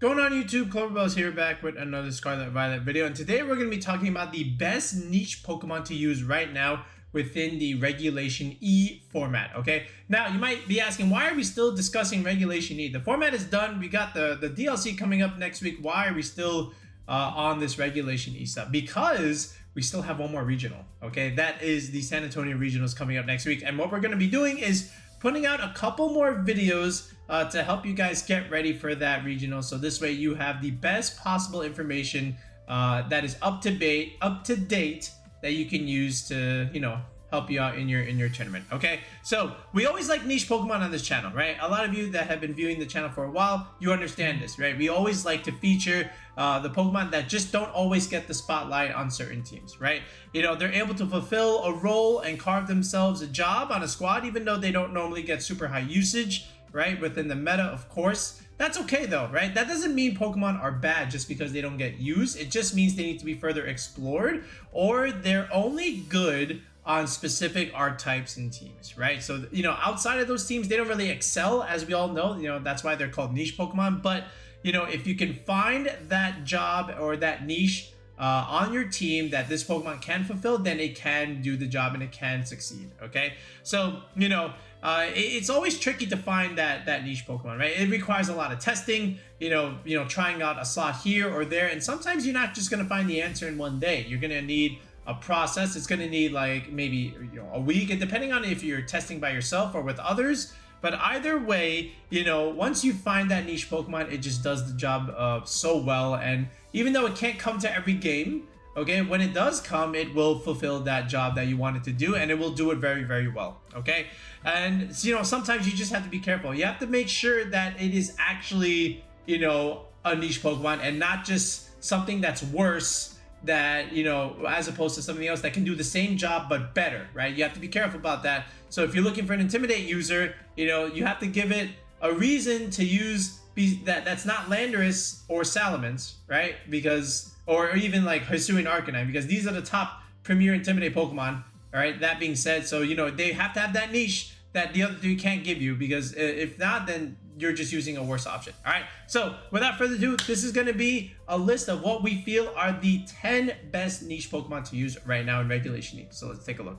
Going on YouTube, Cloverbell's here back with another Scarlet Violet video, and today we're going to be talking about the best niche Pokemon to use right now within the regulationE format. Okay, now you might be asking, why are we still discussing regulationE? The format is done, we got the DLC coming up next week. Why are we still on this regulationE stuff? Because we still have one more regional. Okay, that is the San Antonio regionals coming up next week, and what we're going to be doing is putting out a couple more videos to help you guys get ready for that regional. So this way you have the best possible information that is up to date that you can use to, you know, help you out in your tournament. Okay, so we always like niche Pokemon on this channel, right? A lot of you that have been viewing the channel for a while, you understand this, right? We always like to feature the Pokemon that just don't always get the spotlight on certain teams, right? You know, they're able to fulfill a role and carve themselves a job on a squad, even though they don't normally get super high usage, right? Within the meta, of course. That's okay though, right? That doesn't mean Pokemon are bad just because they don't get used. It just means they need to be further explored, or they're only good on specific archetypes and teams, right? So, you know, outside of those teams, they don't really excel, as we all know. You know, that's why they're called niche Pokemon. But, you know, if you can find that job or that niche on your team that this Pokemon can fulfill, then it can do the job and it can succeed. Okay, so you know, it's always tricky to find that niche Pokemon, right? It requires a lot of testing, you know, trying out a slot here or there, and sometimes you're not just going to find the answer in one day. You're going to need a process. It's going to need like maybe, you know, a week, and depending on if you're testing by yourself or with others. But either way, you know, once you find that niche Pokemon, it just does the job so well. And even though it can't come to every game, okay, when it does come, it will fulfill that job that you want it to do, and it will do it very, very well. Okay, and you know, sometimes you just have to be careful. You have to make sure that it is actually, you know, a niche Pokemon and not just something that's worse, that, you know, as opposed to something else that can do the same job but better, right? You have to be careful about that. So if you're looking for an Intimidate user, you know, you have to give it a reason to use that's not Landorus or Salamence, right? Because, or even like Hisuian Arcanine, because these are the top premier Intimidate Pokemon. All right, that being said, so you know, they have to have that niche that the other three can't give you, because if not, then you're just using a worse option. All right, so without further ado, this is going to be a list of what we feel are the 10 best niche Pokemon to use right now in regulationE. So let's take a look.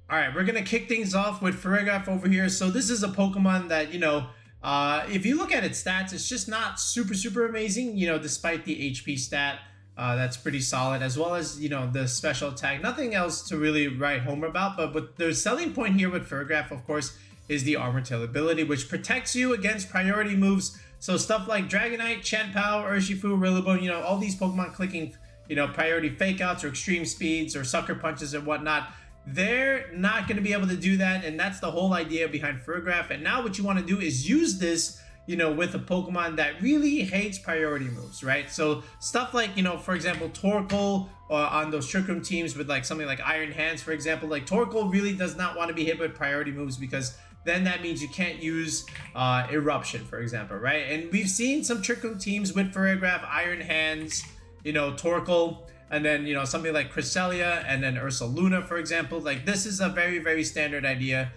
All right, we're going to kick things off with Farigiraf over here. So this is a Pokemon that, you know, if you look at its stats, it's just not super amazing, you know, despite the HP stat. That's pretty solid, as well as, you know, the special attack. Nothing else to really write home about, but the selling point here with Farigiraf, of course, is the Armor Tail ability, which protects you against priority moves. So stuff like Dragonite, Chien-Pao, Urshifu, Rillaboom, you know, all these Pokemon clicking, you know, priority fake outs or extreme speeds or sucker punches and whatnot, they're not going to be able to do that, and that's the whole idea behind Farigiraf. And now what you want to do is use this, you know, with a Pokemon that really hates priority moves, right? So stuff like, you know, for example, Torkoal on those Trick Room teams with like something like Iron Hands, for example. Like Torkoal really does not want to be hit with priority moves, because then that means you can't use Eruption, for example, right? And we've seen some Trick Room teams with Farigiraf, Iron Hands, you know, Torkoal, and then, you know, something like Cresselia and then Ursaluna, for example. Like, this is a very very idea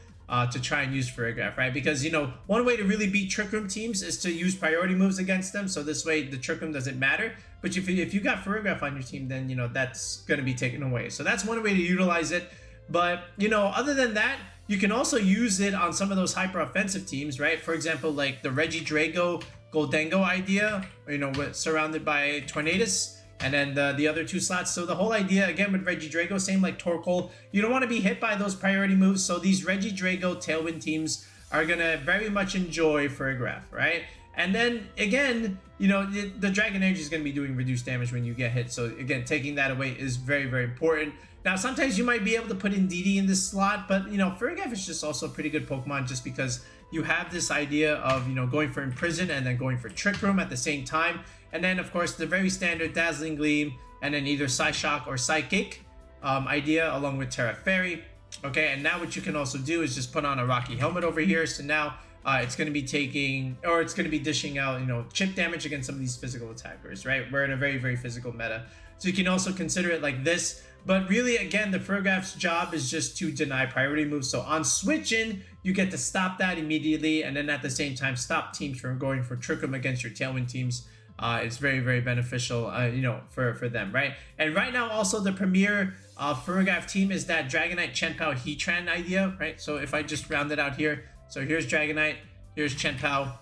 to try and use Farigiraf, right? Because, you know, one way to really beat Trick Room teams is to use priority moves against them, so this way the Trick Room doesn't matter. But if you got Farigiraf on your team, then, you know, that's going to be taken away. So that's one way to utilize it. But, you know, other than that, you can also use it on some of those hyper offensive teams, right? For example, like the Regieleki Goldengo idea, you know, surrounded by Tornadus, and then the other two slots. So the whole idea, again, with Regieleki, same like Torkoal, you don't want to be hit by those priority moves. So these Regieleki Tailwind teams are going to very much enjoy Farigiraf, right? And then, again, you know, the Dragon Energy is going to be doing reduced damage when you get hit. So, again, taking that away is very important. Now, sometimes you might be able to put in DD in this slot, but, you know, Farigiraf is just also a pretty good Pokemon, just because you have this idea of, you know, going for Imprison and then going for Trick Room at the same time. And then, of course, the very standard Dazzling Gleam, and then either Psyshock or Psychic idea, along with Terra Fairy. Okay, and now what you can also do is just put on a Rocky Helmet over here. So now it's going to be taking, or it's going to be dishing out, you know, chip damage against some of these physical attackers, right? We're in a very physical meta. So you can also consider it like this. But really, again, the Farigiraf's job is just to deny priority moves. So on switch in, you get to stop that immediately, and then at the same time stop teams from going for Trick Room against your Tailwind teams. It's very, very beneficial, you know, for them, right? And right now, also the premier Farigiraf team is that Dragonite, Chien-Pao, Heatran idea, right? So if I just round it out here, so here's Dragonite, here's Chien-Pao,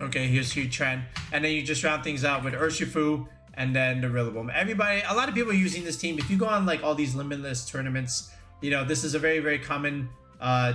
okay, here's Heatran, and then you just round things out with Urshifu, and then the Rillaboom. Everybody, a lot of people are using this team. If you go on like all these limitless tournaments, you know, this is a very, very common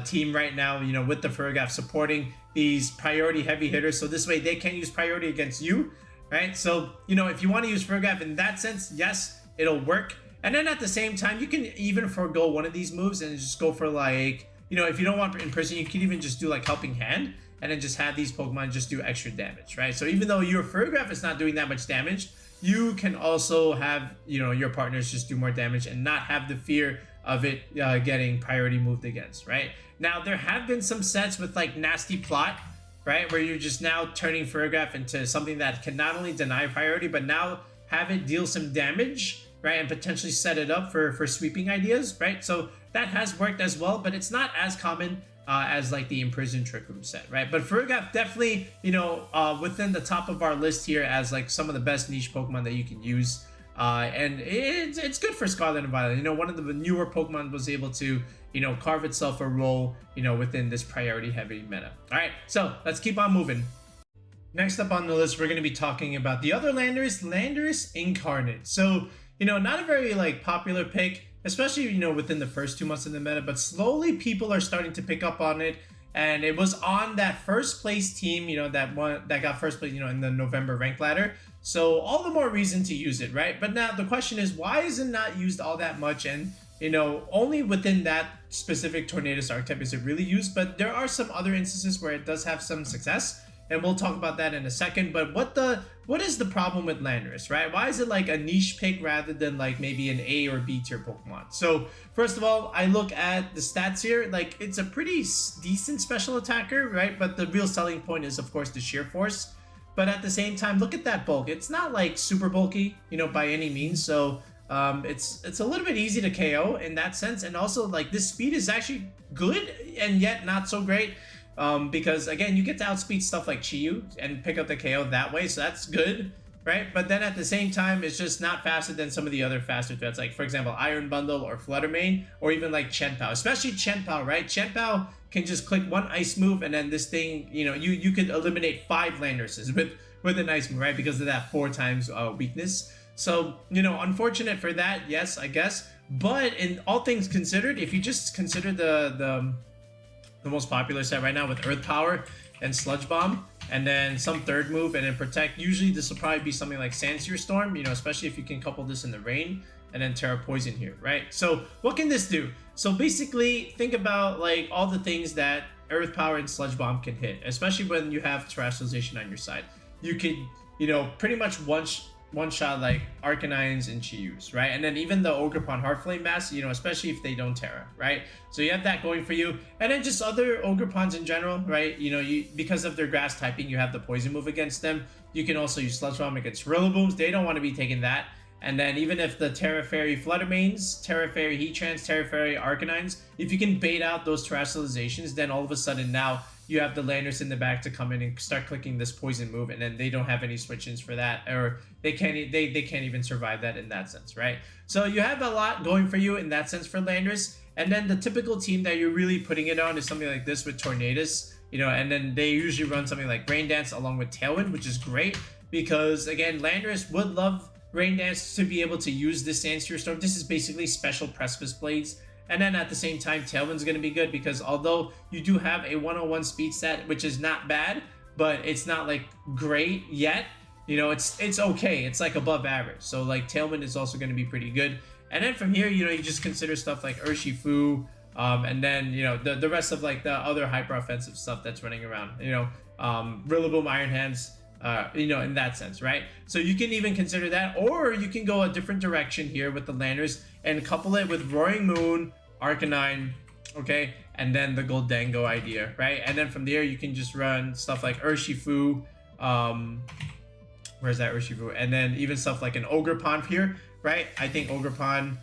team right now, you know, with the Farigiraf supporting these priority heavy hitters. So this way they can't use priority against you, right? So, you know, if you want to use Farigiraf in that sense, yes, it'll work. And then at the same time, you can even forego one of these moves and just go for like, you know, if you don't want in person, you can even just do like Helping Hand and then just have these Pokemon just do extra damage, right? So even though your Farigiraf is not doing that much damage, you can also have, you know, your partners just do more damage and not have the fear of it getting priority moved against, right? Now, there have been some sets with like Nasty Plot, right? Where you're just now turning Farigiraf into something that can not only deny priority, but now have it deal some damage, right? And potentially set it up for sweeping ideas, right? So that has worked as well, but it's not as common as like the Imprisoned Trick Room set, right? But Farigiraf definitely, you know, within the top of our list here as like some of the best niche Pokemon that you can use. And it's good for Scarlet and Violet. You know, one of the newer Pokemon was able to, you know, carve itself a role, you know, within this priority heavy meta. All right, so let's keep on moving. Next up on the list, we're going to be talking about the other Landorus Incarnate. So, you know, not a very like popular pick, especially, you know, within the first 2 months of the meta, but slowly people are starting to pick up on it. And it was on that first place team, you know, that got first place, you know, in the November rank ladder. So all the more reason to use it, right? But now the question is, why is it not used all that much? And, you know, only within that specific Tornadus archetype is it really used. But there are some other instances where it does have some success. And we'll talk about that in a second. But what is the problem with Landorus, right? Why is it like a niche pick rather than like maybe an A or B tier Pokemon? So first of all, I look at the stats here. Like, it's a pretty decent special attacker, right? But the real selling point is, of course, the sheer force. But at the same time, look at that bulk. It's not like super bulky, you know, by any means. So it's a little bit easy to KO in that sense. And also, like, this speed is actually good and yet not so great. Because again, you get to outspeed stuff like Chiyu and pick up the KO that way, so that's good, right? But then at the same time, it's just not faster than some of the other faster threats, like for example, Iron Bundle or Flutter Mane, or even like Chien-Pao, especially Chien-Pao, right? Chien-Pao can just click one ice move, and then this thing, you know, you could eliminate 5 Landoruses with an ice move, right? Because of that 4 times weakness. So, you know, unfortunate for that, yes, I guess. But in all things considered, if you just consider the most popular set right now with Earth Power and Sludge Bomb, and then some third move, and then Protect. Usually this will probably be something like Sandsear Storm, you know, especially if you can couple this in the rain, and then Terra Poison here, right? So what can this do? So basically, think about like all the things that Earth Power and Sludge Bomb can hit, especially when you have Terrestrialization on your side. You could, you know, pretty much one shot like Arcanines and Chiyus, right? And then even the Ogerpon Heartflame Bass, you know, especially if they don't Terra, right? So you have that going for you. And then just other Ogerpons in general, right? You know, because of their grass typing, you have the poison move against them. You can also use Sludge Bomb against Rillabooms. They don't want to be taking that. And then even if the Terra Fairy Flutter Manes, Terra Fairy Heatrans, Terra Fairy Arcanines, if you can bait out those Terrestrializations, then all of a sudden now you have the Landorus in the back to come in and start clicking this poison move, and then they don't have any switch-ins for that, or they can't even survive that in that sense, right? So you have a lot going for you in that sense for Landorus. And then the typical team that you're really putting it on is something like this with Tornadus, you know, and then they usually run something like Rain Dance along with Tailwind, which is great because again, Landorus would love Rain Dance to be able to use this Sandsear Storm. This is basically special Precipice Blades. And then at the same time, Tailwind's going to be good because although you do have a 101 speed stat, which is not bad, but it's not like great yet, you know, it's okay. It's like above average. So like Tailwind is also going to be pretty good. And then from here, you know, you just consider stuff like Urshifu, and then, you know, the rest of like the other hyper offensive stuff that's running around, you know, Rillaboom, Iron Hands, you know, in that sense, right? So you can even consider that, or you can go a different direction here with the Landorus and couple it with Roaring Moon, Arcanine, okay, and then the Goldango idea, right? And then from there you can just run stuff like Urshifu, where's that Urshifu? And then even stuff like an Ogerpon here, right? I think Ogerpon,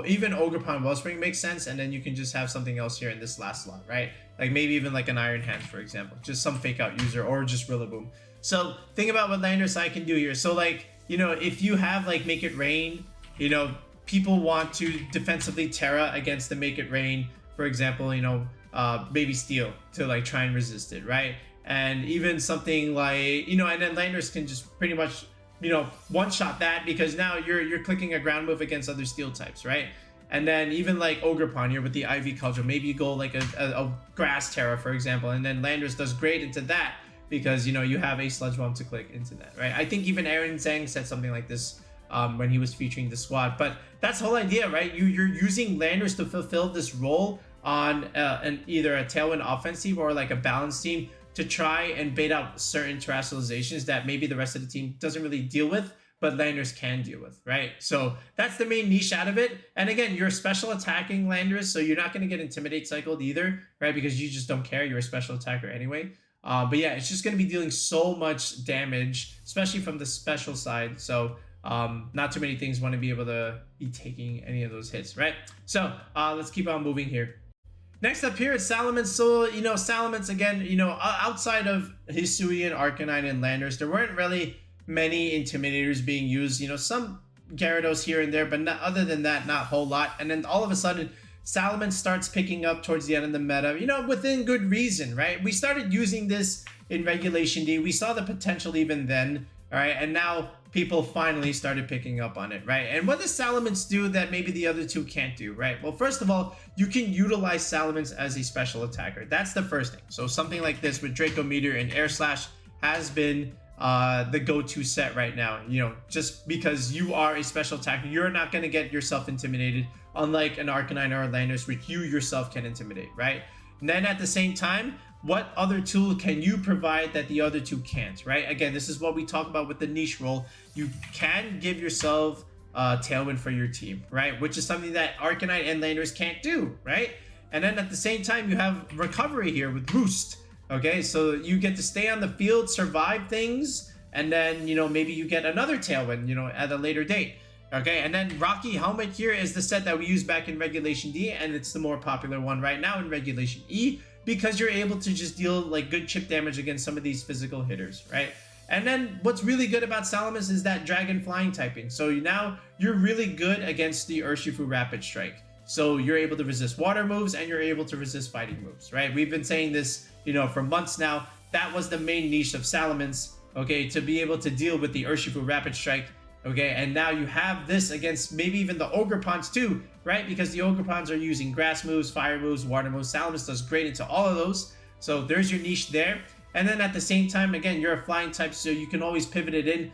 even Ogerpon Wellspring makes sense, and then you can just have something else here in this last slot, right? Like maybe even like an Iron Hands, for example, just some fake out user, or just Rillaboom. So think about what Landorus I can do here. So like, you know, if you have like Make It Rain, you know, people want to defensively Terra against the Make It Rain, for example, you know, maybe Steel to like try and resist it, right? And even something like, you know, and then Landorus can just pretty much, you know, one-shot that, because now you're clicking a ground move against other steel types, right? And then even like Ogerpon here with the Ivy Cudgel, maybe you go like a Grass Terra, for example, and then Landorus does great into that because, you know, you have a Sludge Bomb to click into that, right? I think even Aaron Zhang said something like this when he was featuring the squad, but that's the whole idea, right? You're using Landorus to fulfill this role on either a Tailwind offensive or like a balanced team to try and bait out certain terrestrializations that maybe the rest of the team doesn't really deal with, but Landorus can deal with, right? So that's the main niche out of it. And again, you're special attacking Landorus, so you're not going to get Intimidate cycled either, right? Because you just don't care. You're a special attacker anyway. But yeah, it's just going to be dealing so much damage, especially from the special side. So not too many things want to be able to be taking any of those hits, right? So let's keep on moving here. Next up here is Salamence. So, you know, Salamence, again, you know, outside of Hisuian, Arcanine, and Landorus, there weren't really many Intimidators being used. You know, some Gyarados here and there, but not, other than that, not a whole lot. And then all of a sudden, Salamence starts picking up towards the end of the meta, you know, within good reason, right? We started using this in Regulation D. We saw the potential even then, all right? And now people finally started picking up on it, right? And what does Salamence do that maybe the other two can't do, right? Well, first of all, you can utilize Salamence as a special attacker. That's the first thing. So something like this with Draco Meteor and Air Slash has been the go-to set right now. You know, just because you are a special attacker, you're not going to get yourself intimidated, unlike an Arcanine or a Landorus, which you yourself can intimidate, right? And then at the same time, what other tool can you provide that the other two can't, right? Again, this is what we talk about with the niche role. You can give yourself Tailwind for your team, right? Which is something that Arcanine and Landorus can't do, right? And then at the same time, you have Recovery here with Boost, okay? So you get to stay on the field, survive things, and then, you know, maybe you get another Tailwind, you know, at a later date. Okay, and then Rocky Helmet here is the set that we used back in Regulation D, and it's the more popular one right now in Regulation E, because you're able to just deal like good chip damage against some of these physical hitters, right? And then what's really good about Salamence is that Dragon Flying typing. So now you're really good against the Urshifu Rapid Strike. So you're able to resist water moves and you're able to resist fighting moves, right? We've been saying this, you know, for months now. That was the main niche of Salamence, okay, to be able to deal with the Urshifu Rapid Strike. Okay, and now you have this against maybe even the Ogerpons too, right? Because the Ogerpons are using grass moves, fire moves, water moves. Salamence does great into all of those. So there's your niche there. And then at the same time, again, you're a flying type, so you can always pivot it in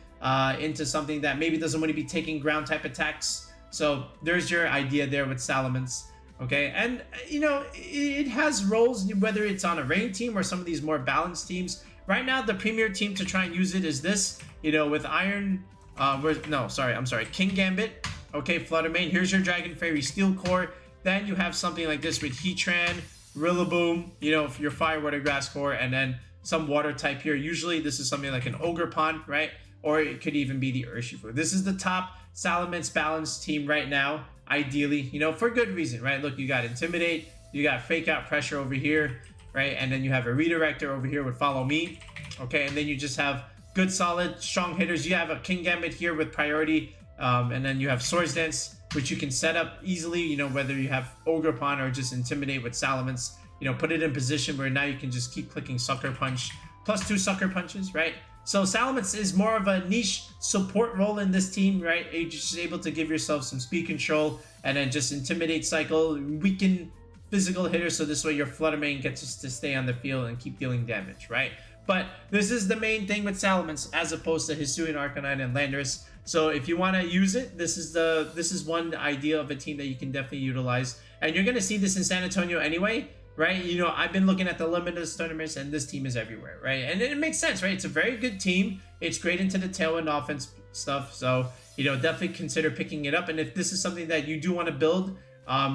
into something that maybe doesn't want to be taking ground type attacks. So there's your idea there with Salamence. Okay, and you know, it has roles, whether it's on a rain team or some of these more balanced teams. Right now, the premier team to try and use it is this, you know, with Iron... King Gambit, okay, Fluttermane. Here's your Dragon Fairy Steel Core. Then you have something like this with Heatran, Rillaboom, you know, your Fire, Water, Grass Core, and then some water type here. Usually this is something like an Ogerpon, right? Or it could even be the Urshifu. This is the top Salamence balanced team right now, ideally, you know, for good reason, right? Look, you got Intimidate, you got Fake Out Pressure over here, right? And then you have a Redirector over here with Follow Me, okay? And then you just have good, solid, strong hitters. You have a King Gambit here with priority, and then you have Swords Dance, which you can set up easily, you know, whether you have Ogerpon or just Intimidate with Salamence, you know, put it in position where now you can just keep clicking Sucker Punch, +2 Sucker Punches, right? So Salamence is more of a niche support role in this team, right? You're just able to give yourself some speed control and then just Intimidate cycle, weaken physical hitters, so this way your Fluttermane gets to stay on the field and keep dealing damage, right? But this is the main thing with Salamence as opposed to Hisuian, Arcanine, and Landorus. So if you want to use it, this is one idea of a team that you can definitely utilize. And you're going to see this in San Antonio anyway, right? You know, I've been looking at the Limitless tournaments and this team is everywhere, right? And it makes sense, right? It's a very good team. It's great into the Tailwind offense stuff. So, you know, definitely consider picking it up. And if this is something that you do want to build,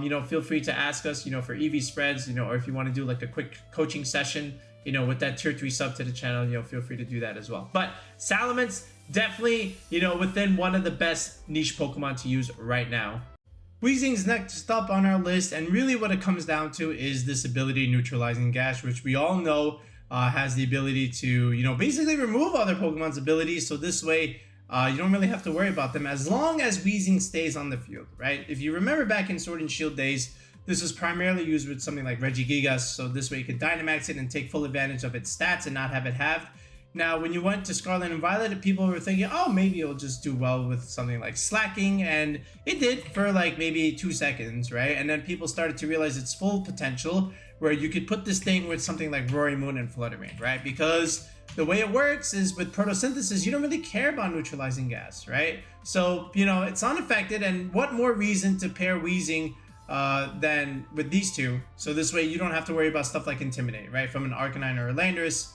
you know, feel free to ask us, you know, for EV spreads, you know, or if you want to do like a quick coaching session, you know, with that tier 3 sub to the channel, you know, feel free to do that as well. But Salamence, definitely, you know, within one of the best niche Pokemon to use right now. Weezing's next up on our list, and really what it comes down to is this ability Neutralizing Gash, which we all know has the ability to, you know, basically remove other Pokemon's abilities, so this way you don't really have to worry about them as long as Weezing stays on the field, right? If you remember back in Sword and Shield days, this was primarily used with something like Regieleki, so this way you could Dynamax it and take full advantage of its stats and not have it halved. Now, when you went to Scarlet and Violet, people were thinking, oh, maybe it'll just do well with something like Slacking, and it did for like maybe 2 seconds, right? And then people started to realize its full potential, where you could put this thing with something like Roaring Moon and Flutter Mane, right? Because the way it works is with Photosynthesis, you don't really care about neutralizing gas, right? So, you know, it's unaffected, and what more reason to pair Weezing than with these two? So this way you don't have to worry about stuff like Intimidate, right? From an Arcanine or a Landorus.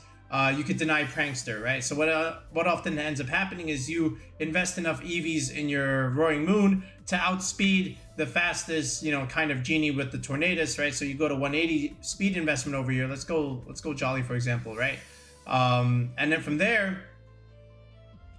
You could deny Prankster, right? So what often ends up happening is you invest enough EVs in your Roaring Moon to outspeed the fastest, you know, kind of genie with the Tornadus, right? So you go to 180 speed investment over here. Let's go Jolly, for example, right? And then from there,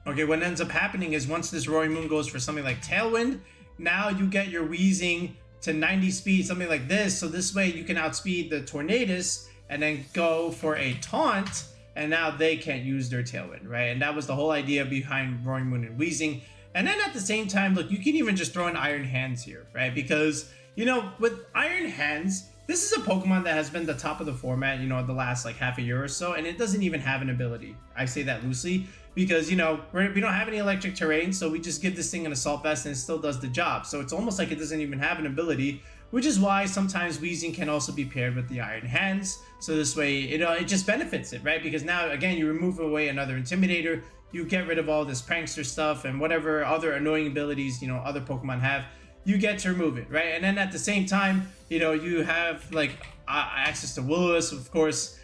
okay, what ends up happening is once this Roaring Moon goes for something like Tailwind, now you get your Weezing to 90 speed, something like this. So this way you can outspeed the Tornadus and then go for a Taunt, and now they can't use their Tailwind, right? And that was the whole idea behind Roaring Moon and Weezing. And then at the same time, look, you can even just throw in Iron Hands here, right? Because, you know, with Iron Hands, this is a Pokemon that has been the top of the format, you know, the last like half a year or so, and it doesn't even have an ability. I say that loosely because, you know, we don't have any electric terrain, so we just give this thing an Assault Vest and it still does the job. So it's almost like it doesn't even have an ability, which is why sometimes Weezing can also be paired with the Iron Hands. So this way, it just benefits it, right? Because now, again, you remove away another Intimidator, you get rid of all this Prankster stuff and whatever other annoying abilities, you know, other Pokemon have, you get to remove it, right? And then at the same time, you know, you have like access to Will-O-Wisp, of course.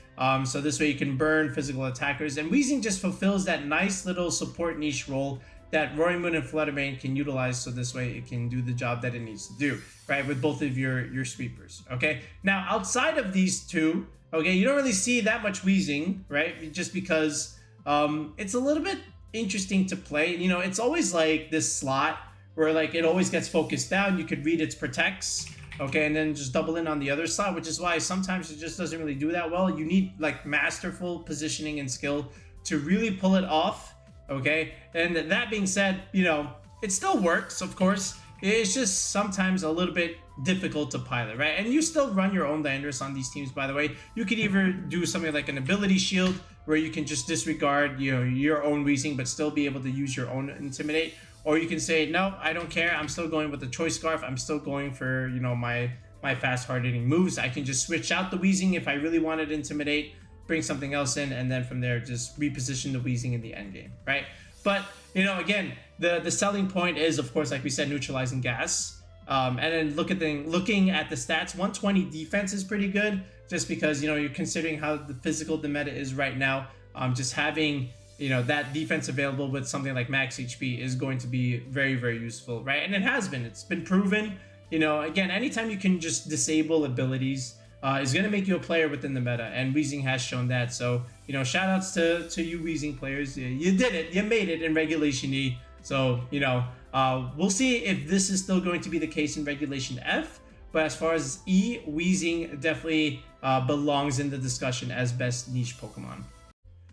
So this way you can burn physical attackers. And Weezing just fulfills that nice little support niche role that Roaring Moon and Flutter Mane can utilize, so this way it can do the job that it needs to do, right? With both of your sweepers, okay? Now, outside of these two, okay, you don't really see that much Weezing, right? Just because it's a little bit interesting to play. You know, it's always like this slot where like it always gets focused down. You could read its protects, okay, and then just double in on the other side, which is why sometimes it just doesn't really do that well. You need like masterful positioning and skill to really pull it off, okay? And that being said, you know, it still works, of course. It's just sometimes a little bit difficult to pilot, right? And you still run your own Landorus on these teams, by the way. You could either do something like an ability shield where you can just disregard, you know, your own Weezing but still be able to use your own Intimidate. Or you can say, no, I don't care. I'm still going with the Choice Scarf. I'm still going for, you know, my fast hard-hitting moves. I can just switch out the Weezing if I really wanted to Intimidate, bring something else in, and then from there just reposition the Weezing in the end game, right? But, you know, again, the selling point is, of course, like we said, neutralizing gas. And then looking at the stats, 120 defense is pretty good, just because, you know, you're considering how the physical the meta is right now. Just having, you know, that defense available with something like max HP is going to be very, very useful, right? And it has been. It's been proven. You know, again, anytime you can just disable abilities is going to make you a player within the meta, and Weezing has shown that. So, you know, shout outs to you Weezing players. You did it. You made it in regulationE. So, you know, we'll see if this is still going to be the case in regulationF. But as far as E, Weezing definitely belongs in the discussion as best niche Pokemon.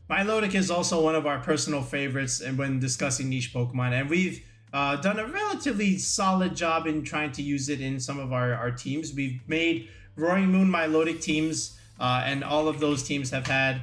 Milotic is also one of our personal favorites and when discussing niche Pokemon, and we've done a relatively solid job in trying to use it in some of our teams. We've made Roaring Moon Milotic teams, and all of those teams have had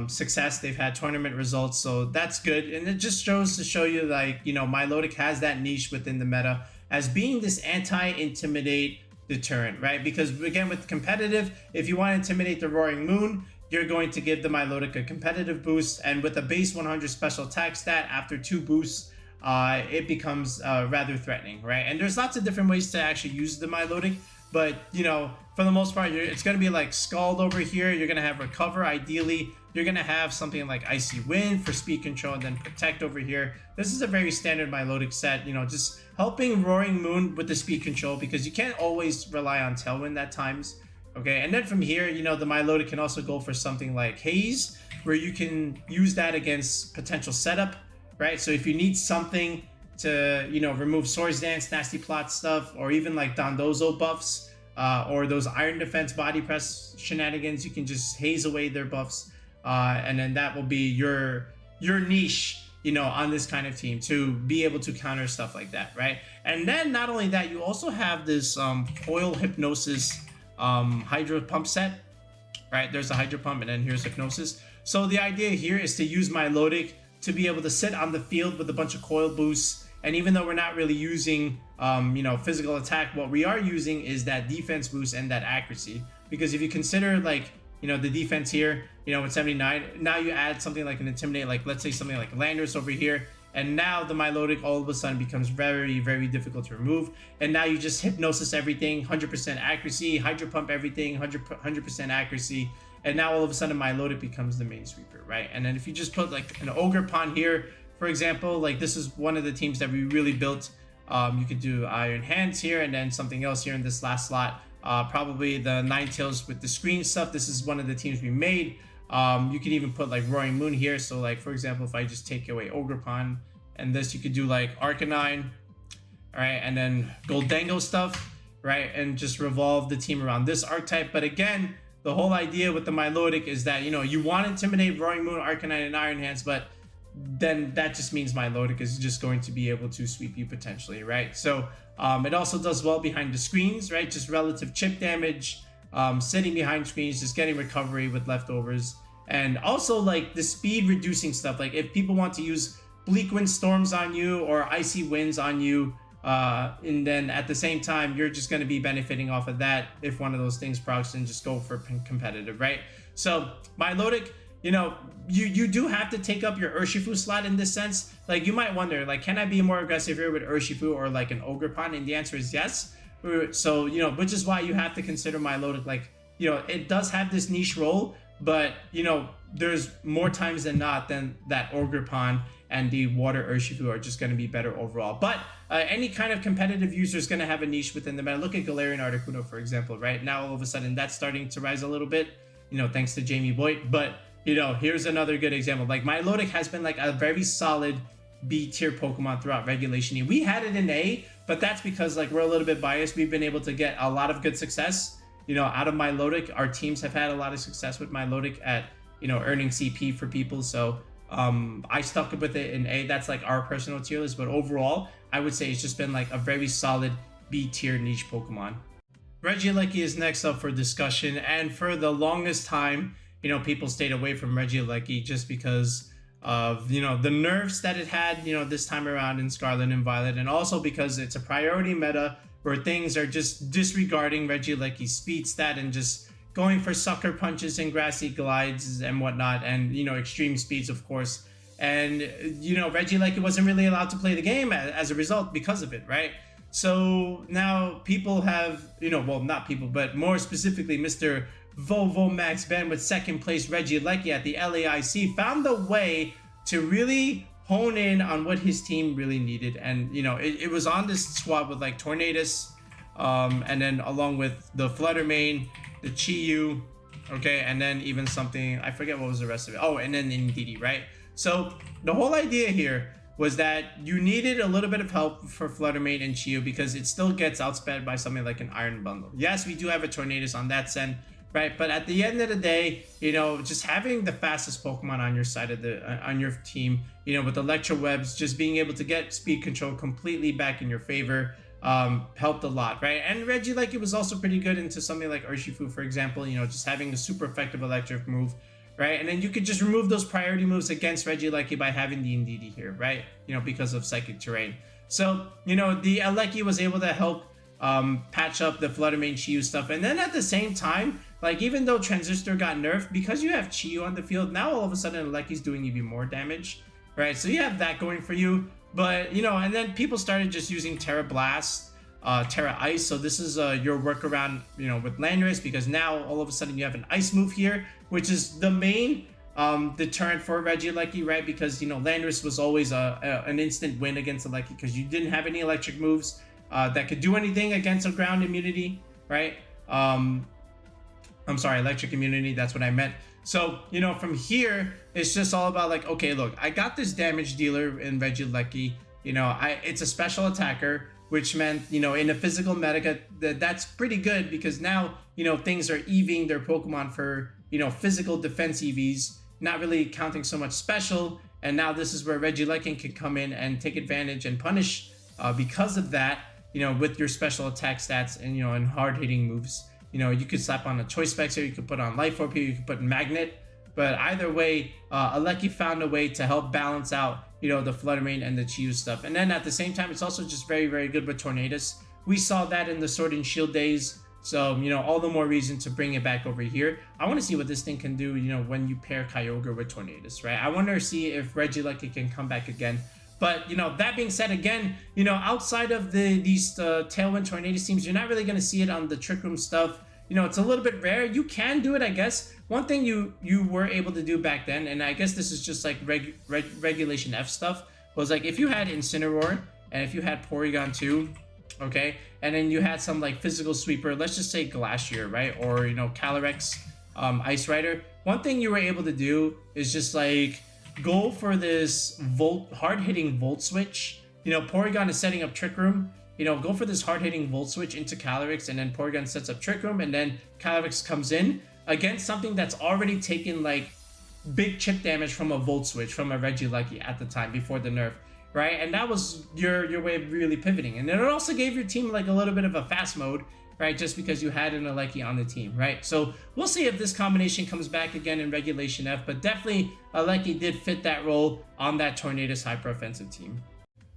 success. They've had tournament results, so that's good. And it just shows to show you, like, you know, Milotic has that niche within the meta as being this anti-intimidate deterrent, right? Because again, with competitive, if you want to intimidate the Roaring Moon, you're going to give the Milotic a competitive boost, and with a base 100 special attack stat after 2 boosts, it becomes rather threatening, right? And there's lots of different ways to actually use the Milotic, but, you know, for the most part, it's going to be like Scald over here. You're going to have Recover, ideally. You're going to have something like Icy Wind for speed control, and then Protect over here. This is a very standard Milotic set, you know, just helping Roaring Moon with the speed control, because you can't always rely on Tailwind at times. Okay, and then from here, you know, the Milotic can also go for something like Haze, where you can use that against potential setup, right? So if you need something to, you know, remove Swords Dance, Nasty Plot stuff, or even like Dondozo buffs, or those Iron Defense Body Press shenanigans. You can just haze away their buffs, and then that will be your niche, you know, on this kind of team to be able to counter stuff like that, right? And then not only that, you also have this Coil Hypnosis Hydro Pump set, right? There's a Hydro Pump and then here's Hypnosis. So the idea here is to use Milotic to be able to sit on the field with a bunch of coil boosts. And even though we're not really using, you know, physical attack, what we are using is that defense boost and that accuracy. Because if you consider, like, you know, the defense here, you know, with 79, now you add something like an Intimidate, like let's say something like Landorus over here, and now the Milotic all of a sudden becomes very, very difficult to remove. And now you just Hypnosis everything, 100% accuracy, Hydro Pump everything, 100% accuracy, and now all of a sudden Milotic becomes the main sweeper, right? And then if you just put like an Ogre Pawn here, for example, like this is one of the teams that we really built. You could do Iron Hands here and then something else here in this last slot. Probably the Ninetales with the screen stuff. This is one of the teams we made. You could even put like Roaring Moon here. So like, for example, if I just take away Ogre Pawn and this, you could do like Arcanine, all right, and then Goldango stuff, right, and just revolve the team around this archetype. But again, the whole idea with the Milotic is that, you know, you want to intimidate Roaring Moon, Arcanine, and Iron Hands, but then that just means Milotic is just going to be able to sweep you potentially, right? So it also does well behind the screens, right? Just relative chip damage, sitting behind screens, just getting recovery with leftovers, and also like the speed reducing stuff. Like if people want to use Bleak Wind Storms on you or Icy Winds on you, and then at the same time you're just going to be benefiting off of that if one of those things procs, and just go for competitive, right? So Milotic, you know, you do have to take up your Urshifu slot in this sense. Like you might wonder, like, can I be more aggressive here with Urshifu or like an Ogre Pawn? And the answer is yes. So, you know, which is why you have to consider Milotic, like, you know, it does have this niche role, but, you know, there's more times than not than that Ogre Pawn and the Water Urshifu are just going to be better overall. But any kind of competitive user is going to have a niche within the meta. Look at Galarian-Articuno, for example, right? Now all of a sudden that's starting to rise a little bit, you know, thanks to Jamie Boyd. But, you know, here's another good example. Like Milotic has been like a very solid B tier Pokemon throughout regulationE. We had it in A, but that's because like we're a little bit biased. We've been able to get a lot of good success, you know, out of Milotic. Our teams have had a lot of success with Milotic at, you know, earning CP for people. So I stuck with it in A. That's like our personal tier list, but overall I would say it's just been like a very solid B tier niche Pokemon. Regieleki is next up for discussion, and for the longest time, you know, people stayed away from Regieleki just because of, you know, the nerfs that it had, you know, this time around in Scarlet and Violet, and also because it's a priority meta where things are just disregarding Regieleki's speed stat and just going for sucker punches and grassy glides and whatnot, and, you know, extreme speeds, of course. And, you know, Regieleki wasn't really allowed to play the game as a result because of it, right? So now people have, you know, well, not people, but more specifically Mr. Vovo Max Ben with second place Regieleki at the LAIC found the way to really hone in on what his team really needed. And, you know, it was on this squad with like Tornadus, and then along with the Fluttermane, the Chi-Yu, okay, and then even something, I forget what was the rest of it. Oh, and then Indeedee, right? So the whole idea here was that you needed a little bit of help for Fluttermane and Chi-Yu because it still gets outsped by something like an Iron Bundle. Yes, we do have a Tornadus on that send, right? But at the end of the day, you know, just having the fastest Pokemon on your side of the on your team, you know, with Electro Webs, just being able to get speed control completely back in your favor, helped a lot, right? And Regieleki was also pretty good into something like Urshifu, for example, you know, just having a super effective electric move, right? And then you could just remove those priority moves against Regieleki by having the Indeedee here, right? You know, because of Psychic Terrain. So, you know, the Eleki was able to help patch up the Fluttermane Chi-Yu stuff. And then at the same time, like, even though Transistor got nerfed, because you have Chi-Yu on the field, now all of a sudden Eleki's doing even more damage, right? So you have that going for you. But, you know, and then people started just using Terra Blast, Terra Ice. So this is your workaround, you know, with Landorus, because now all of a sudden you have an Ice move here, which is the main deterrent for Regieleki, right? Because, you know, Landorus was always an instant win against Eleki because you didn't have any electric moves that could do anything against a ground immunity, right? I'm sorry, electric immunity, that's what I meant. So, you know, from here, it's just all about like, okay, look, I got this damage dealer in Regieleki. It's a special attacker, which meant, in a physical meta, that's pretty good because now, things are EVing their Pokemon for, physical defense EVs, not really counting so much special. And now this is where Regieleki can come in and take advantage and punish because of that, with your special attack stats and, and hard-hitting moves. You could slap on a Choice Specs here, you could put on Life Orb here, you could put Magnet. But either way, Aleki found a way to help balance out, the Fluttering and the Chiyu stuff. And then at the same time, it's also just very, very good with Tornadus. We saw that in the Sword and Shield days. So, all the more reason to bring it back over here. I want to see what this thing can do, when you pair Kyogre with Tornadus, right? I want to see if Regieleki can come back again. But, that being said, again, outside of these Tailwind Tornadus teams, you're not really going to see it on the Trick Room stuff. It's a little bit rare. You can do it, I guess. One thing you were able to do back then, and I guess this is just like Regulation F stuff, was like if you had Incineroar and if you had Porygon 2, okay, and then you had some like physical sweeper, let's just say Glacier, right, or Calyrex, Ice Rider. One thing you were able to do is just like go for this hard-hitting Volt Switch. Porygon is setting up Trick Room. Go for this hard-hitting Volt Switch into Calyrex, and then Porygon sets up Trick Room, and then Calyrex comes in against something that's already taken like big chip damage from a Volt Switch from a Regieleki at the time before the nerf, right? And that was your way of really pivoting. And then it also gave your team like a little bit of a fast mode, right? Just because you had an Aleki on the team, right? So we'll see if this combination comes back again in Regulation F, but definitely Aleki did fit that role on that Tornadus hyper offensive team.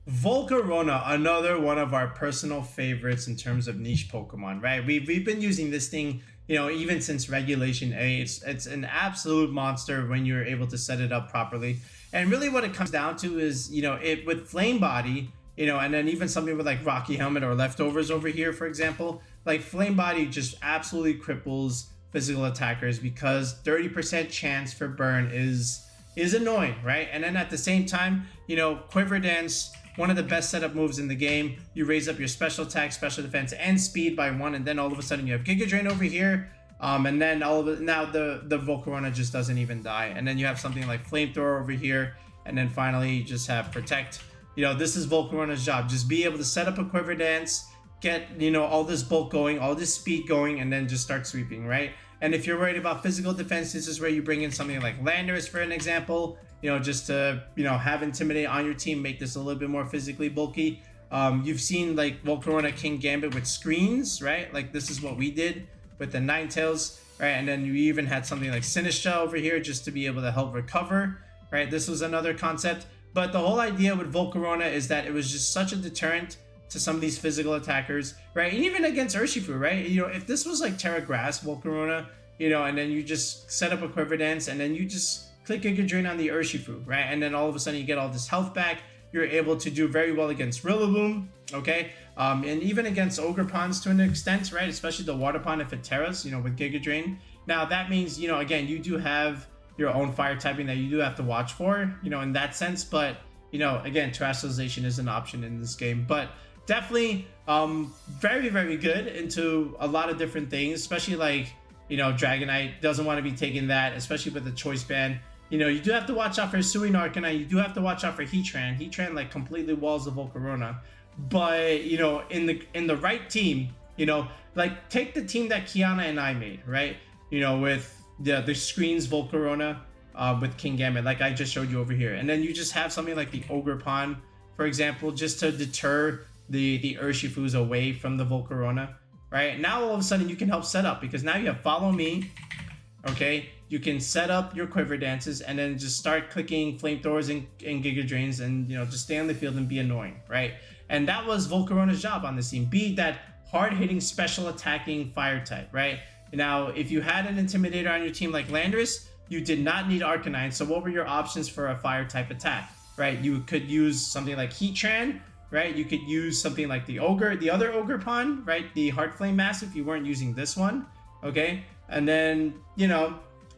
Volcarona, another one of our personal favorites in terms of niche Pokemon, right? We've been using this thing, even since Regulation A. It's an absolute monster when you're able to set it up properly. And really what it comes down to is, it with Flame Body, and then even something with like Rocky Helmet or Leftovers over here, for example, like Flame Body just absolutely cripples physical attackers because 30% chance for burn is annoying, right? And then at the same time, Quiver Dance, one of the best setup moves in the game. You raise up your special attack, special defense, and speed by 1, and then all of a sudden you have Giga Drain over here. And then now the Volcarona just doesn't even die. And then you have something like Flamethrower over here, and then finally you just have Protect. This is Volcarona's job. Just be able to set up a Quiver Dance, get all this bulk going, all this speed going, and then just start sweeping, right? And if you're worried about physical defense, this is where you bring in something like Landorus for an example. Just to, have Intimidate on your team, make this a little bit more physically bulky. You've seen like Volcarona King Gambit with screens, right? Like this is what we did with the Ninetales, right? And then you even had something like Sinistcha over here just to be able to help recover, right? This was another concept. But the whole idea with Volcarona is that it was just such a deterrent to some of these physical attackers, right? And even against Urshifu, right? If this was like Terra Grass Volcarona, and then you just set up a Quiver Dance and then you just click Giga Drain on the Urshifu, right? And then all of a sudden you get all this health back. You're able to do very well against Rillaboom, okay? And even against Ogerpons to an extent, right? Especially the Water Pond if it Terras, with Giga Drain. Now that means, again, you do have your own fire typing that you do have to watch for, in that sense. But, again, Terrestrialization is an option in this game. But definitely very, very good into a lot of different things, especially like, Dragonite doesn't want to be taking that, especially with the Choice Band. You do have to watch out for Suing Arcanine. You do have to watch out for Heatran. Heatran like completely walls the Volcarona. But, in the right team, like take the team that Kiana and I made, right? With the screens Volcarona with King Gambit, like I just showed you over here. And then you just have something like the Ogerpon, for example, just to deter the Urshifus away from the Volcarona, right? Now all of a sudden you can help set up because now you have Follow Me, okay? You can set up your Quiver Dances and then just start clicking Flamethrowers and Giga Drains and, just stay on the field and be annoying, right? And that was Volcarona's job on this team. Be that hard-hitting, special attacking fire type, right? Now, if you had an Intimidator on your team like Landorus, you did not need Arcanine. So what were your options for a fire type attack, right? You could use something like Heatran, right? You could use something like the other Ogerpon, right? The Heart Flame Mass if you weren't using this one, okay? And then,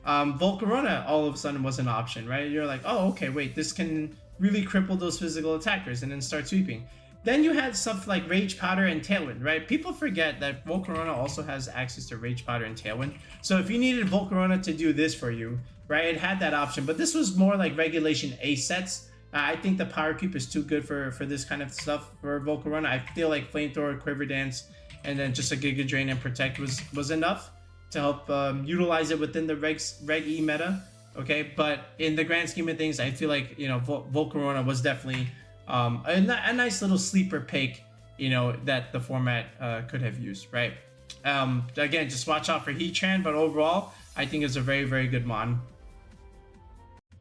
Volcarona all of a sudden was an option, right? You're like, oh, okay, wait, this can really cripple those physical attackers and then start sweeping. Then you had stuff like Rage Powder and Tailwind, right? People forget that Volcarona also has access to Rage Powder and Tailwind. So if you needed Volcarona to do this for you, right, it had that option. But this was more like Regulation A sets. I think the power creep is too good for this kind of stuff for Volcarona. I feel like Flamethrower, Quiver Dance, and then just a Giga Drain and Protect was enough to help utilize it within the Reg E meta. Okay, but in the grand scheme of things, I feel like, you know, Volcarona was definitely a nice little sleeper pick, you know, that the format could have used, right? Again, just watch out for Heatran, but overall, I think it's a very, very good mon.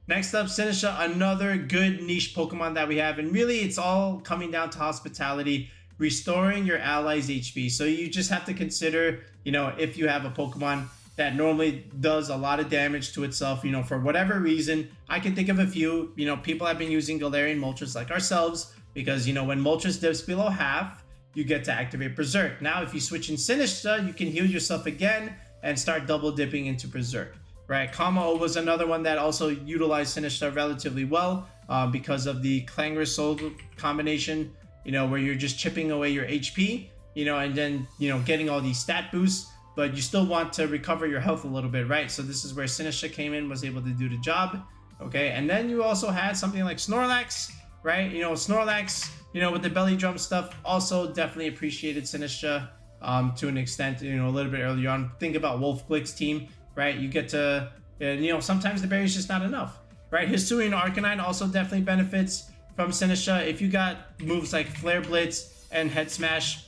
Next up, Sinistcha, another good niche Pokemon that we have, and really it's all coming down to hospitality, restoring your allies' HP. So you just have to consider, you know, if you have a Pokemon that normally does a lot of damage to itself, you know, for whatever reason. I can think of a few, you know, people have been using Galarian Moltres like ourselves, because, you know, when Moltres dips below half, you get to activate Berserk. Now, if you switch in Sinistcha, you can heal yourself again and start double dipping into Berserk, right? Kamo was another one that also utilized Sinistcha relatively well because of the Clangorous Soul combination, you know, where you're just chipping away your HP, you know, and then, you know, getting all these stat boosts, but you still want to recover your health a little bit, right? So this is where Sinistcha came in, was able to do the job, okay? And then you also had something like Snorlax, right? You know, Snorlax, you know, with the belly drum stuff, also definitely appreciated Sinistcha to an extent, you know, a little bit earlier on. Think about Wolfglick's team, right? You get to, you know, sometimes the berry's just not enough, right? Hisuian Arcanine also definitely benefits from Sinistcha. If you got moves like Flare Blitz and Head Smash,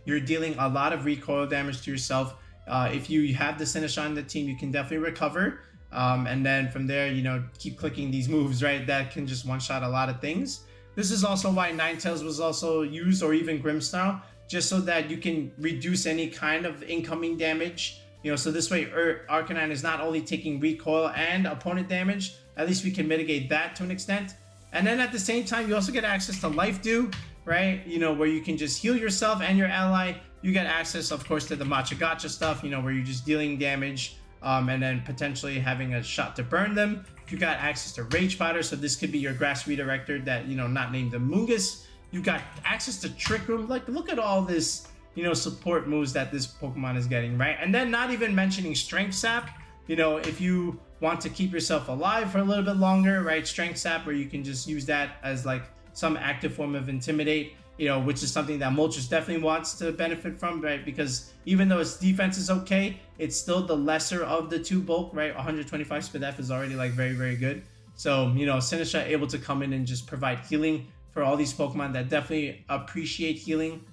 you're dealing a lot of recoil damage to yourself. If you have the Sinistcha on the team, you can definitely recover. And then from there, you know, keep clicking these moves, right? That can just one-shot a lot of things. This is also why Ninetales was also used, or even Grimmsnarl, just so that you can reduce any kind of incoming damage. You know, so this way Arcanine is not only taking recoil and opponent damage, at least we can mitigate that to an extent. And then at the same time, you also get access to Life Dew, right? You know, where you can just heal yourself and your ally. You get access, of course, to the Matcha Gotcha stuff, you know, where you're just dealing damage and then potentially having a shot to burn them. You got access to Rage Powder, so this could be your Grass Redirector that, you know, not named Amoonguss. You got access to Trick Room. Like, look at all this, you know, support moves that this Pokemon is getting, right? And then not even mentioning Strength Sap. You know, if you want to keep yourself alive for a little bit longer, right? Strength Sap, where you can just use that as like some active form of Intimidate, you know, which is something that Moltres definitely wants to benefit from, right? Because even though its defense is okay, it's still the lesser of the two bulk, right? 125 SpDef is already like very, very good. So, you know, Sinistcha able to come in and just provide healing for all these Pokemon that definitely appreciate healing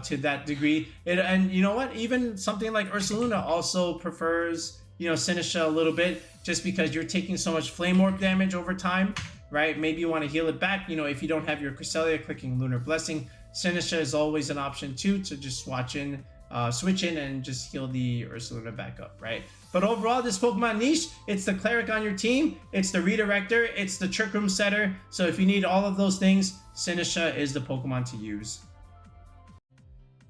to that degree. And you know what? Even something like Ursaluna also prefers, you know, Sinistcha a little bit, just because you're taking so much Flame Orb damage over time, right? Maybe you want to heal it back. You know, if you don't have your Cresselia, clicking Lunar Blessing, Sinistcha is always an option too, to just switch in and just heal the Ursaluna back up, right? But overall, this Pokemon niche, it's the Cleric on your team, it's the Redirector, it's the Trick Room setter. So if you need all of those things, Sinistcha is the Pokemon to use.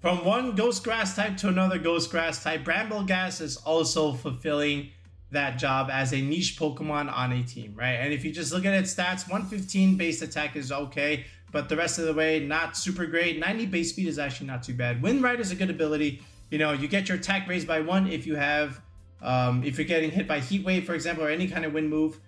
From one Ghost Grass type to another Ghost Grass type, Brambleghast is also fulfilling that job as a niche Pokemon on a team, right? And if you just look at its stats, 115 base attack is okay, but the rest of the way, not super great. 90 base speed is actually not too bad. Windride is a good ability. You know, you get your attack raised by 1 if you have, if you're getting hit by Heat Wave, for example, or any kind of wind move,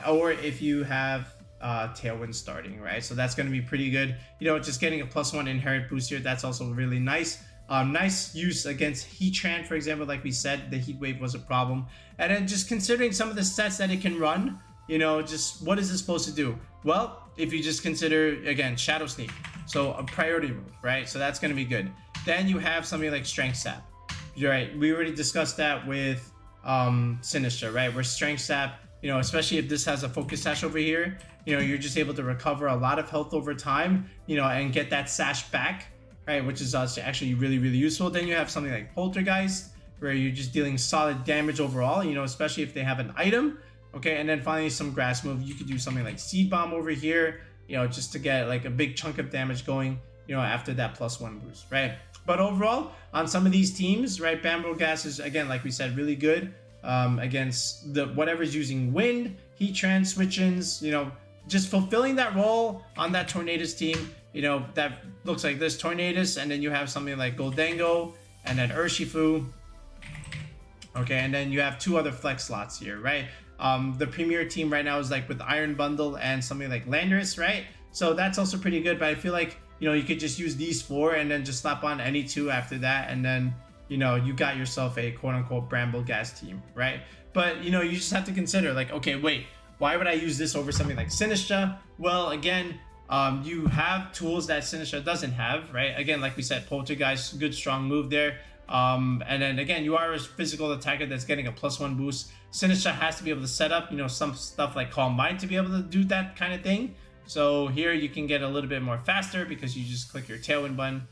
or if you have Tailwind starting, right? So that's going to be pretty good. You know, just getting a +1 inherent boost here, that's also really nice. Nice use against Heatran, for example. Like we said, the Heat Wave was a problem. And then just considering some of the sets that it can run, you know, just what is it supposed to do? Well, if you just consider, again, Shadow Sneak, so a priority move, right? So that's going to be good. Then you have something like Strength Sap. You're right, we already discussed that with Sinistcha, right? Where Strength Sap, you know, especially if this has a Focus Sash over here, you know, you're just able to recover a lot of health over time, you know, and get that sash back, right? Which is actually really, really useful. Then you have something like Poltergeist, where you're just dealing solid damage overall, you know, especially if they have an item. Okay, and then finally some grass move. You could do something like Seed Bomb over here, you know, just to get like a big chunk of damage going, you know, after that +1 boost, right? But overall, on some of these teams, right, Brambleghast is, again, like we said, really good against the whatever's using Wind, Heatran, Switch-ins, you know, just fulfilling that role on that Tornadus team. You know, that looks like this Tornadus, and then you have something like Goldango, and then Urshifu. Okay, and then you have 2 other flex slots here, right? The premier team right now is like with Iron Bundle and something like Landorus, right? So that's also pretty good, but I feel like, you know, you could just use these 4 and then just slap on any 2 after that, and then, you know, you got yourself a quote-unquote Brambleghast team, right? But, you know, you just have to consider, like, okay, wait, why would I use this over something like Sinistcha? Well, again, you have tools that Sinistcha doesn't have, right? Again, like we said, Poltergeist, good strong move there. And then again, you are a physical attacker that's getting a +1 boost. Sinistcha has to be able to set up, you know, some stuff like Calm Mind to be able to do that kind of thing. So here you can get a little bit more faster because you just click your Tailwind button.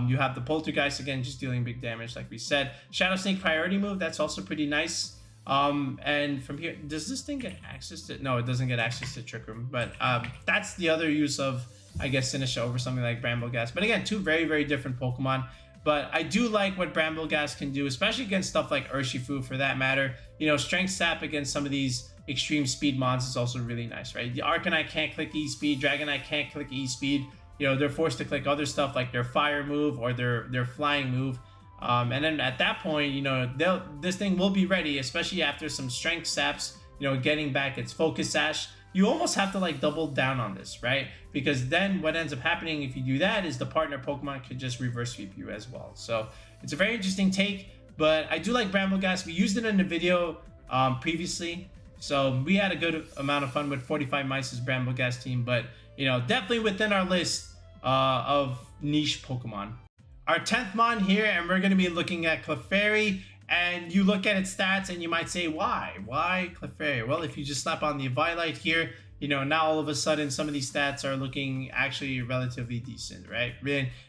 You have the Poltergeist, again, just dealing big damage like we said. Shadow Snake priority move, that's also pretty nice. And from here, does this thing get access to, no, it doesn't get access to Trick Room, but that's the other use of, I guess, Sinistcha over something like Brambleghast. But again, 2 very, very different Pokemon. But I do like what Brambleghast can do, especially against stuff like Urshifu for that matter. You know, Strength Sap against some of these extreme speed mons is also really nice, right? The Arcanine can't click E-Speed, Dragonite can't click E-Speed. You know, they're forced to click other stuff like their Fire move or their Flying move. And then at that point, you know, this thing will be ready, especially after some Strength Saps, you know, getting back its Focus Sash. You almost have to like double down on this, right? Because then what ends up happening if you do that is the partner Pokemon could just reverse sweep you as well. So it's a very interesting take, but I do like Brambleghast. We used it in the video previously, so we had a good amount of fun with 45 Mice's Brambleghast team, but, you know, definitely within our list of niche Pokemon. Our 10th Mon here, and we're going to be looking at Clefairy. And you look at its stats and you might say, why? Why Clefairy? Well, if you just slap on the Violet here, you know, now all of a sudden some of these stats are looking actually relatively decent, right?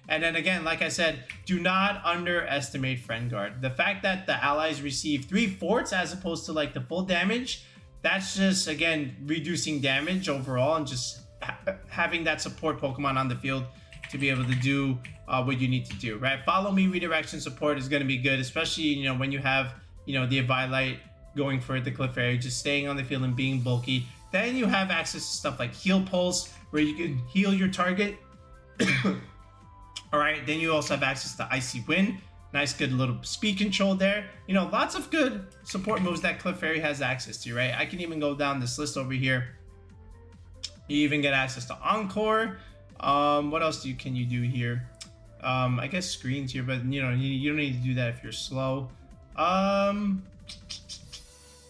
And then again, like I said, do not underestimate Friend Guard. The fact that the allies receive 3/4 as opposed to like the full damage, that's just, again, reducing damage overall and just having that support Pokemon on the field to be able to do what you need to do, right? Follow Me redirection support is going to be good, especially, you know, when you have, you know, the Violet going for the Clefairy, just staying on the field and being bulky. Then you have access to stuff like Heal Pulse, where you can heal your target. All right, then you also have access to Icy Wind. Nice, good little speed control there. You know, lots of good support moves that Clefairy has access to, right? I can even go down this list over here. You even get access to Encore. What else can you do here? I guess screens here, but you know, you don't need to do that if you're slow.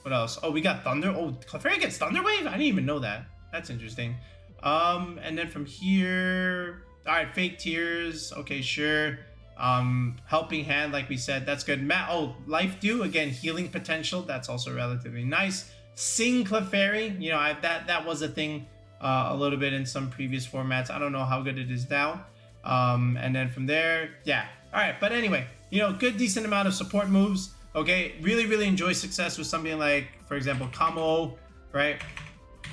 What else? Oh, we got Thunder. Oh, Clefairy gets Thunder Wave? I didn't even know that. That's interesting. And then from here, all right, Fake Tears. Okay, sure. Helping Hand, like we said, that's good. Oh, Life Dew, again, healing potential. That's also relatively nice. Sing Clefairy, you know, that was a thing a little bit in some previous formats. I don't know how good it is now. And then from there, yeah. All right, but anyway, you know, good, decent amount of support moves. Okay, really enjoy success with something like, for example, Kamo, right?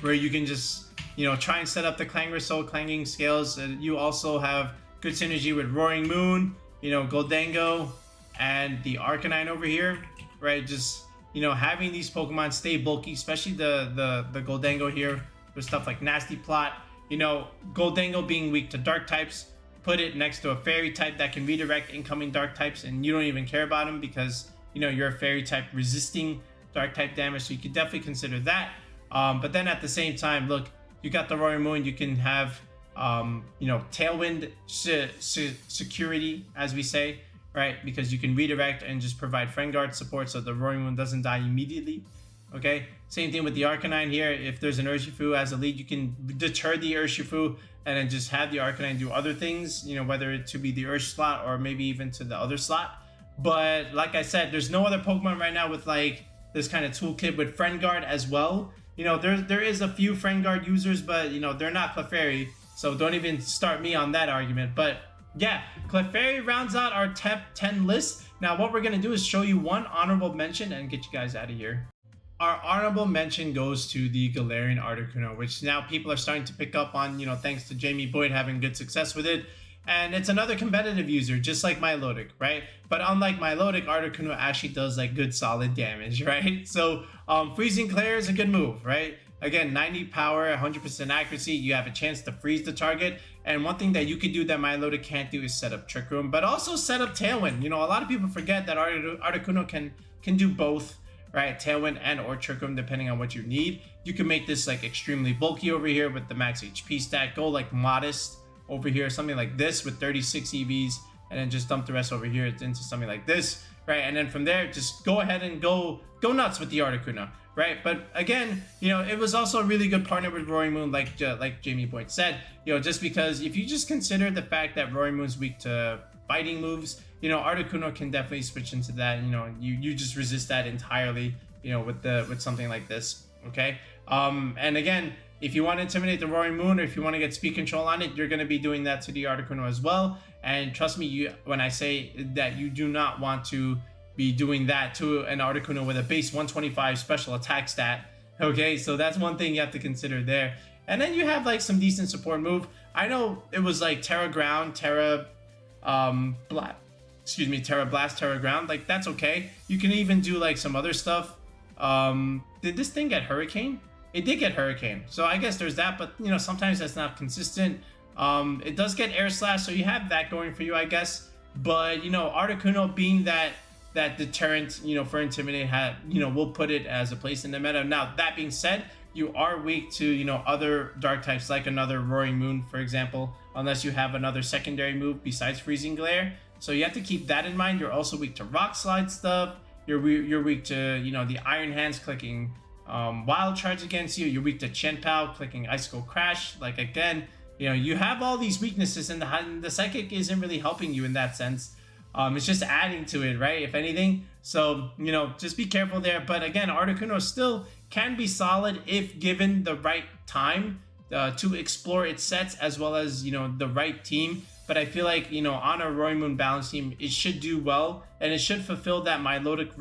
Where you can just, you know, try and set up the Clangor clanging scales. You also have good synergy with Roaring Moon, you know, Goldango, and the Arcanine over here, right? Just, you know, having these Pokemon stay bulky, especially the Goldango here with stuff like Nasty Plot. You know, Goldango being weak to Dark types, put it next to a Fairy type that can redirect incoming Dark types, and you don't even care about them because, you know, you're a Fairy type resisting Dark type damage, so you could definitely consider that. But then at the same time, look, you got the Roaring Moon, you can have, you know, Tailwind security, as we say, right? Because you can redirect and just provide Friend Guard support so the Roaring Moon doesn't die immediately. Okay, same thing with the Arcanine here. If there's an Urshifu as a lead, you can deter the Urshifu and then just have the Arcanine do other things, you know, whether it to be the Ursh slot or maybe even to the other slot. But like I said, there's no other Pokemon right now with like this kind of toolkit with Friend Guard as well. You know, there is a few Friend Guard users, but, you know, they're not Clefairy, so don't even start me on that argument. But yeah, Clefairy rounds out our top 10 list. Now what we're going to do is show you one honorable mention and get you guys out of here. Our honorable mention goes to the Galarian-Articuno, which now people are starting to pick up on, you know, thanks to Jamie Boyd having good success with it. And it's another competitive user, just like Milotic, right? But unlike Milotic, Articuno actually does like good solid damage, right? So freezing Claire is a good move, right? Again, 90 power, 100% accuracy. You have a chance to freeze the target. And one thing that you could do that Milotic can't do is set up Trick Room, but also set up Tailwind. You know, a lot of people forget that Articuno can do both, right? Tailwind and or Trick Room, depending on what you need. You can make this like extremely bulky over here with the max HP stack. Go like modest over here, something like this with 36 EVs, and then just dump the rest over here into something like this, right? And then from there, just go ahead and go nuts with the Articuno, right? But again, you know, it was also a really good partner with Roaring Moon, like Jamie Boyd said, you know, just because if you just consider the fact that Roaring Moon's weak to fighting moves, you know, Articuno can definitely switch into that. You know, you just resist that entirely, you know, with something like this, okay? And again, if you want to intimidate the Roaring Moon, or if you want to get speed control on it, you're going to be doing that to the Articuno as well. And trust me, when I say that you do not want to be doing that to an Articuno with a base 125 special attack stat, okay? So that's one thing you have to consider there. And then you have like some decent support move. I know it was like Terra Ground, Terra Blast, Terra Ground. Like, that's okay. You can even do like some other stuff. Did this thing get Hurricane? It did get Hurricane, so I guess there's that, but you know, sometimes that's not consistent. It does get Air Slash, so you have that going for you, I guess. But you know, Articuno being that deterrent, you know, for Intimidate, you know, we'll put it as a place in the meta. Now, that being said, you are weak to, you know, other dark types, like another Roaring Moon, for example, unless you have another secondary move besides Freezing Glare. So you have to keep that in mind. You're also weak to Rock Slide stuff. You're weak to, you know, the Iron Hands clicking Wild Charge against you. You're weak to Chen-Pao clicking Icicle Crash. Like, again, you know, you have all these weaknesses, and the Psychic isn't really helping you in that sense. It's just adding to it, right, if anything. So, you know, just be careful there. But again, Articuno still can be solid if given the right time to explore its sets, as well as, you know, the right team. But I feel like, you know, on a Roaring Moon balance team, it should do well, and it should fulfill that Milotic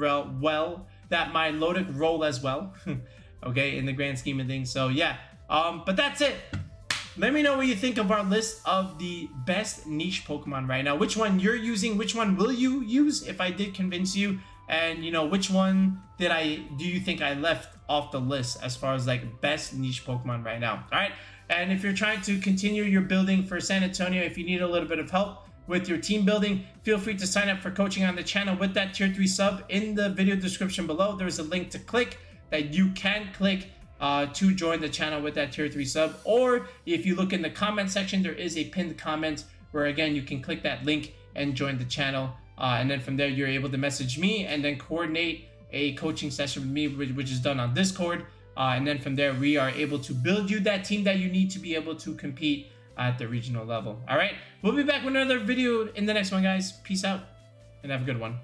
role as well. Okay, in the grand scheme of things. So yeah, but that's it. Let me know what you think of our list of the best niche Pokemon right now. Which one you're using? Which one will you use if I did convince you? And you know, which one do you think I left off the list as far as like best niche Pokemon right now? All right. And if you're trying to continue your building for San Antonio, if you need a little bit of help with your team building, feel free to sign up for coaching on the channel with that tier 3 sub. In the video description below, there's a link to click that you can click to join the channel with that tier 3 sub. Or if you look in the comment section, there is a pinned comment where, again, you can click that link and join the channel. And then from there, you're able to message me and then coordinate a coaching session with me, which is done on Discord. And then from there, we are able to build you that team that you need to be able to compete at the regional level. All right, we'll be back with another video in the next one, guys. Peace out and have a good one.